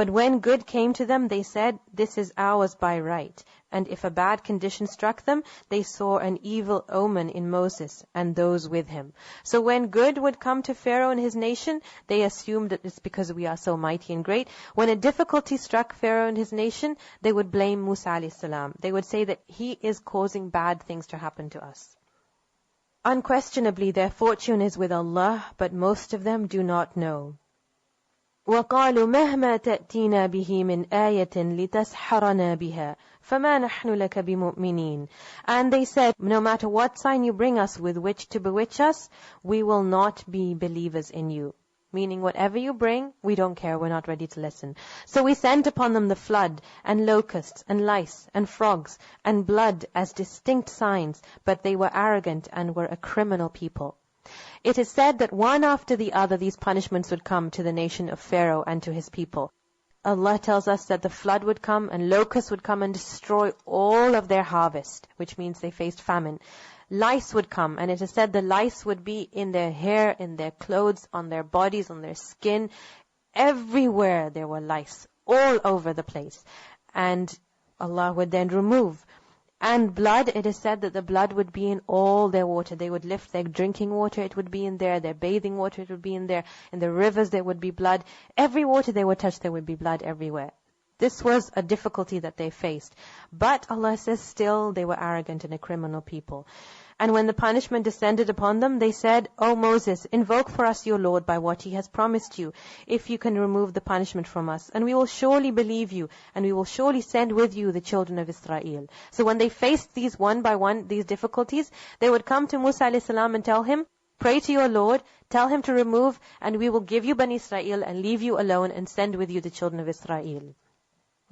But when good came to them, they said, "This is ours by right." And if a bad condition struck them, they saw an evil omen in Moses and those with him. So when good would come to Pharaoh and his nation, they assumed that it's because we are so mighty and great. When a difficulty struck Pharaoh and his nation, they would blame Musa alayhi salam. They would say that he is causing bad things to happen to us. Unquestionably, their fortune is with Allah, but most of them do not know. وَقَالُوا مَهْمَا تَأْتِينَا بِهِ مِنْ آيَةٍ لِتَسْحَرَنَا بِهَا فَمَا نَحْنُ لَكَ بِمُؤْمِنِينَ. And they said, no matter what sign you bring us with which to bewitch us, we will not be believers in you. Meaning whatever you bring, we don't care, we're not ready to listen. So we sent upon them the flood, and locusts, and lice, and frogs, and blood as distinct signs, but they were arrogant and were a criminal people. It is said that one after the other these punishments would come to the nation of Pharaoh and to his people. Allah tells us that the flood would come and locusts would come and destroy all of their harvest, which means they faced famine. Lice would come, and it is said the lice would be in their hair, in their clothes, on their bodies, on their skin. Everywhere there were lice, all over the place. And Allah would then remove. And blood, it is said that the blood would be in all their water. They would lift their drinking water, it would be in there. Their bathing water, it would be in there. In the rivers, there would be blood. Every water they would touch, there would be blood everywhere. This was a difficulty that they faced. But Allah says still they were arrogant and a criminal people. And when the punishment descended upon them, they said, "O Moses, invoke for us your Lord by what He has promised you, if you can remove the punishment from us. And we will surely believe you, and we will surely send with you the children of Israel." So when they faced these one by one, these difficulties, they would come to Musa alayhi salam and tell him, "Pray to your Lord, tell him to remove, and we will give you Bani Israel and leave you alone and send with you the children of Israel."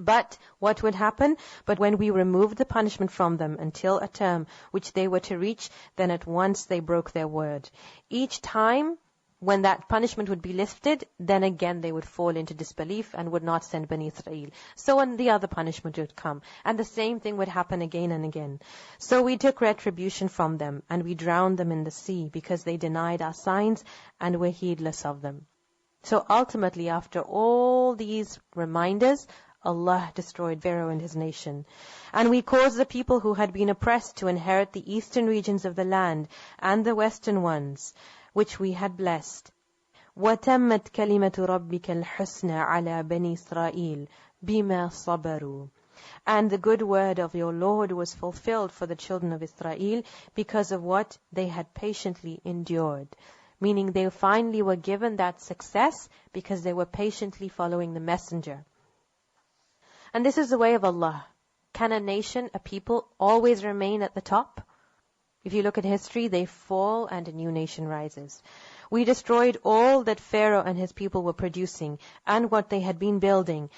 But what would happen? But when we removed the punishment from them until a term which they were to reach, then at once they broke their word. Each time when that punishment would be lifted, then again they would fall into disbelief and would not send Bani Israel. So when the other punishment would come, and the same thing would happen again and again. So we took retribution from them, and we drowned them in the sea, because they denied our signs and were heedless of them. So ultimately, after all these reminders, Allah destroyed Pharaoh and his nation. And we caused the people who had been oppressed to inherit the eastern regions of the land and the western ones, which we had blessed. وَتَمَّتْ كَلِمَةُ رَبِّكَ الْحُسْنَى عَلَى بَنِي إِسْرَائِيلَ بِمَا صَبَرُوا. And the good word of your Lord was fulfilled for the children of Israel because of what they had patiently endured. Meaning they finally were given that success because they were patiently following the messenger. And this is the way of Allah. Can a nation, a people, always remain at the top? If you look at history, they fall and a new nation rises. We destroyed all that Pharaoh and his people were producing and what they had been building.